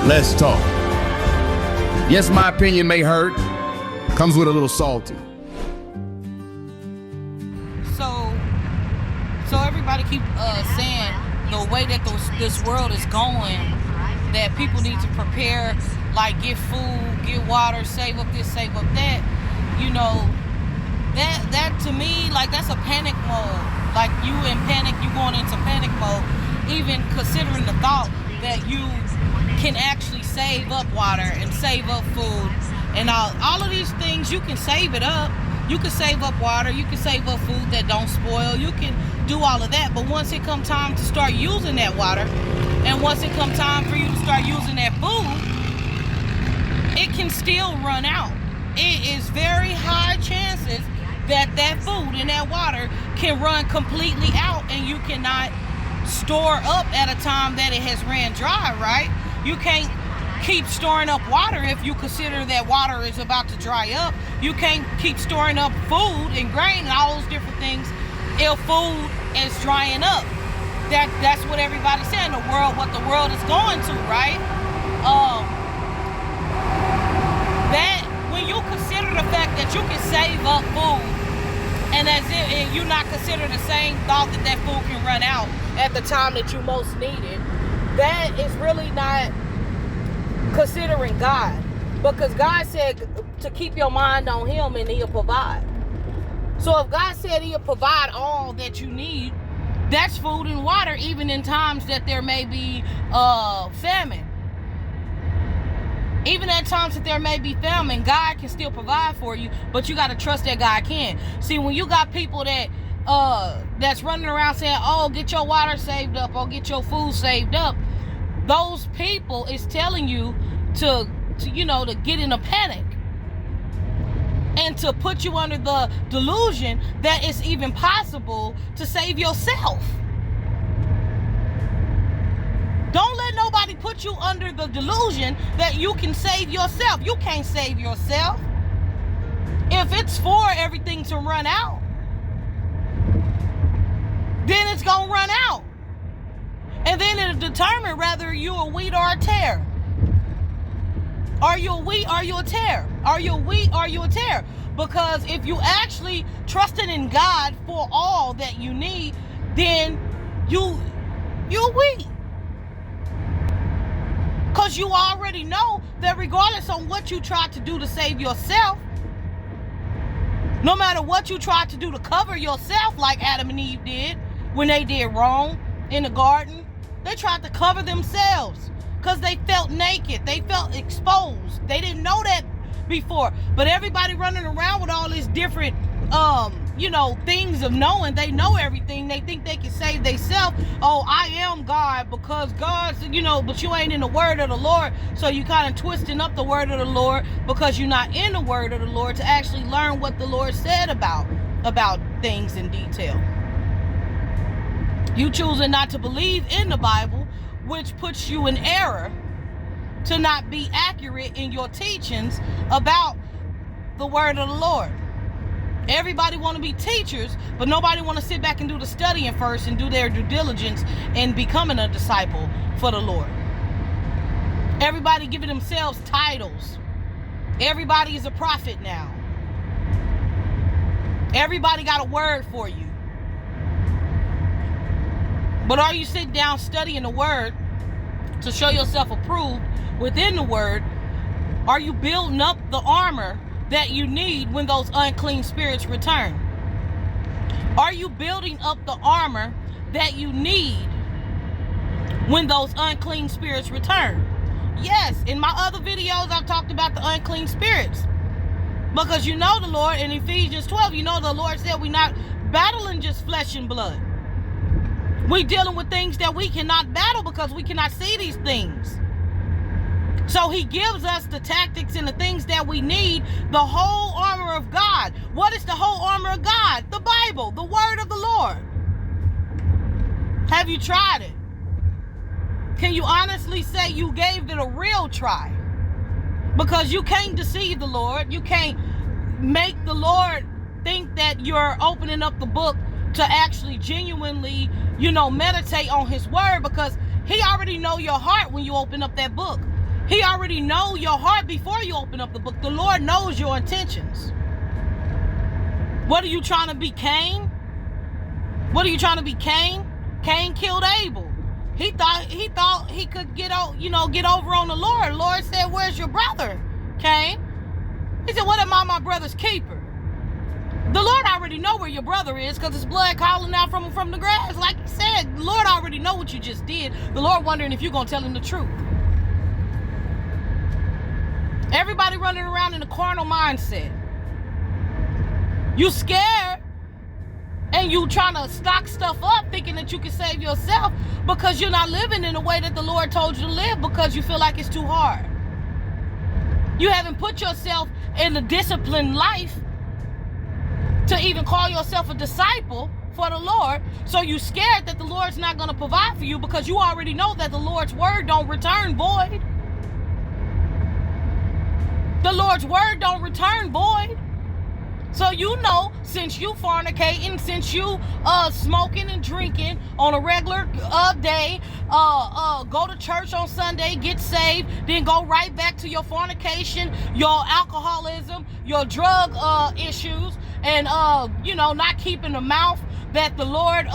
Let's talk. Yes, my opinion may hurt. Comes with a little salty. So everybody keep saying the way that this world is going, that people need to prepare, like get food, get water, save up this, save up that. You know, that to me, like, that's a panic mode. Like, you in panic, you going into panic mode, even considering the thought that you can actually save up water and save up food and all of these things. You can save it up. You can save up water. You can save up food that don't spoil. You can do all of that. But once it come time to start using that water, and once it come time for you to start using that food, it can still run out. It is very high chances that food and that water can run completely out, and you cannot store up at a time that it has ran dry, right? You can't keep storing up water if you consider that water is about to dry up. You can't keep storing up food and grain and all those different things if food is drying up. That's what everybody's saying. What the world is going to, right? That when you consider the fact that you can save up food, and and you not consider the same thought that food can run out at the time that you most need it, that is really not considering God. Because God said to keep your mind on Him and He'll provide. So if God said He'll provide all that you need, that's food and water, even in times that there may be famine. Even at times that there may be famine, God can still provide for you, but you got to trust that God can. See, when you got people that's running around saying, oh, get your water saved up or get your food saved up, those people is telling you to get in a panic and to put you under the delusion that it's even possible to save yourself. Don't let nobody put you under the delusion that you can save yourself. You can't save yourself. If it's for everything to run out, then it's going to run out. And then it'll determine whether you're a wheat or a tare. Are you a wheat? Are you a tare? Are you a wheat? Are you a tare? Because if you actually trusting in God for all that you need, then you're wheat. Because you already know that regardless of what you try to do to save yourself, no matter what you try to do to cover yourself, like Adam and Eve did when they did wrong in the garden, they tried to cover themselves because they felt naked. They felt exposed. They didn't know that before. But everybody running around with all these different things of knowing. They know everything. They think they can save themselves. Oh, I am God because God's, but you ain't in the word of the Lord. So you kind of twisting up the word of the Lord because you're not in the word of the Lord to actually learn what the Lord said about things in detail. You choosing not to believe in the Bible, which puts you in error to not be accurate in your teachings about the word of the Lord. Everybody want to be teachers, but nobody want to sit back and do the studying first and do their due diligence in becoming a disciple for the Lord. Everybody giving themselves titles. Everybody is a prophet now. Everybody got a word for you. But are you sitting down studying the word to show yourself approved within the word? Are you building up the armor that you need when those unclean spirits return? Are you building up the armor that you need when those unclean spirits return? Yes, in my other videos I've talked about the unclean spirits. Because you know the Lord in Ephesians 12, the Lord said we're not battling just flesh and blood. We're dealing with things that we cannot battle because we cannot see these things. So He gives us the tactics and the things that we need, the whole armor of God. What is the whole armor of God? The Bible, the word of the Lord. Have you tried it? Can you honestly say you gave it a real try? Because you can't deceive the Lord. You can't make the Lord think that you're opening up the book to actually genuinely, meditate on His word, because He already know your heart when you open up that book. He already knows your heart before you open up the book. The Lord knows your intentions. What are you trying to be, Cain? What are you trying to be, Cain? Cain killed Abel. He thought he could get over on the Lord. The Lord said, "Where's your brother, Cain?" He said, "What am I, my brother's keeper?" The Lord already know where your brother is because his blood calling out from the grass. Like he said, the Lord already know what you just did. The Lord wondering if you're going to tell him the truth. Everybody running around in a carnal mindset. You scared and you trying to stock stuff up thinking that you can save yourself because you're not living in the way that the Lord told you to live because you feel like it's too hard. You haven't put yourself in a disciplined life to even call yourself a disciple for the Lord. So you scared that the Lord's not going to provide for you because you already know that the Lord's word don't return void. The Lord's word don't return void. So you know, since you fornicating, since you smoking and drinking on a regular day, go to church on Sunday, get saved, then go right back to your fornication, your alcoholism, your drug issues, and not keeping the mouth that the Lord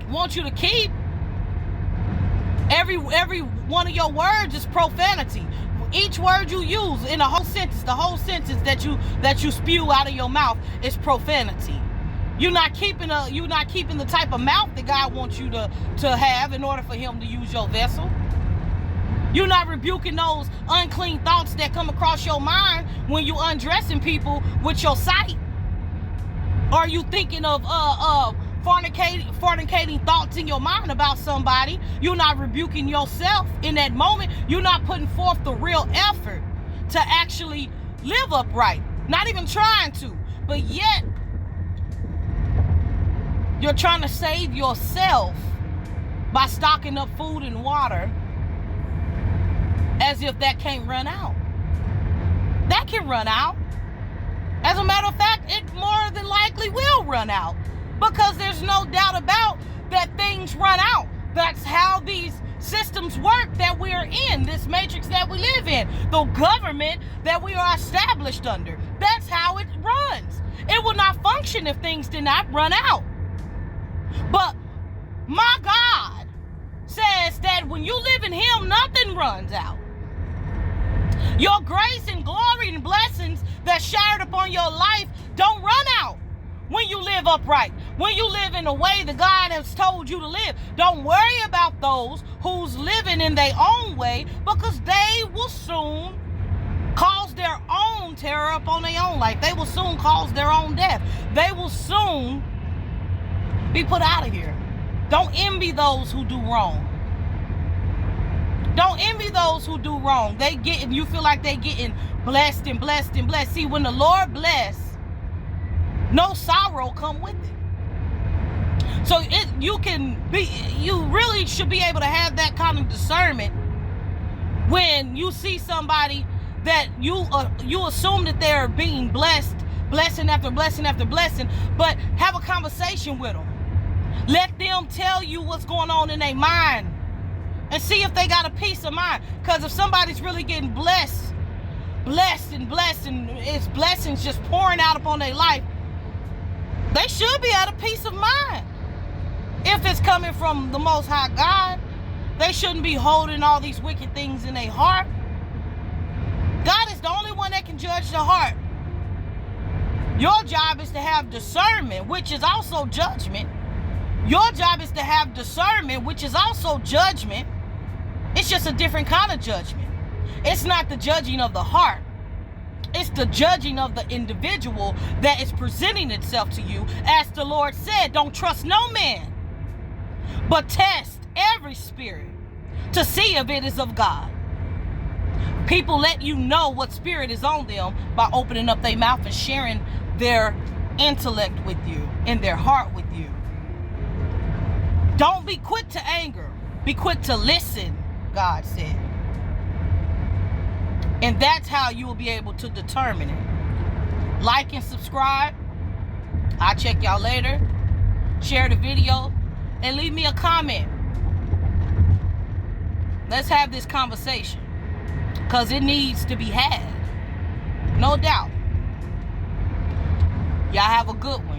wants you to keep. Every one of your words is profanity. Each word you use in the whole sentence that you spew out of your mouth is profanity. You're not keeping the type of mouth that God wants you to have in order for him to use your vessel. You're not rebuking those unclean thoughts that come across your mind when you undressing people with your sight. Are you thinking of fornicating thoughts in your mind about somebody? You're not rebuking yourself in that moment. You're not putting forth the real effort to actually live upright. Not even trying to, but yet you're trying to save yourself by stocking up food and water as if that can't run out. That can run out. As a matter of fact, it more than likely will run out. Because there's no doubt about that things run out. That's how these systems work that we are in, this matrix that we live in, the government that we are established under. That's how it runs. It will not function if things did not run out. But my God says that when you live in him, nothing runs out. Your grace and glory and blessings that showered upon your life don't run out. When you live upright, when you live in the way that God has told you to live, don't worry about those who's living in their own way, because they will soon cause their own terror upon their own life. They will soon cause their own death. They will soon be put out of here. Don't envy those who do wrong. Don't envy those who do wrong. You feel like they getting blessed and blessed and blessed. See, when the Lord bless, no sorrow come with it. So you really should be able to have that kind of discernment when you see somebody that you assume that they're being blessed, blessing after blessing after blessing, but have a conversation with them. Let them tell you what's going on in their mind and see if they got a peace of mind. Because if somebody's really getting blessed and it's blessings just pouring out upon their life, they should be at a peace of mind. If it's coming from the Most High God, they shouldn't be holding all these wicked things in their heart. God is the only one that can judge the heart. Your job is to have discernment, which is also judgment. Your job is to have discernment, which is also judgment. It's just a different kind of judgment. It's not the judging of the heart. It's the judging of the individual that is presenting itself to you. As the Lord said, don't trust no man, but test every spirit to see if it is of God. People let you know what spirit is on them by opening up their mouth and sharing their intellect with you and their heart with you. Don't be quick to anger. Be quick to listen, God said. And that's how you will be able to determine it. Like and subscribe. I'll check y'all later. Share the video and leave me a comment. Let's have this conversation. because it needs to be had. No doubt. Y'all have a good one.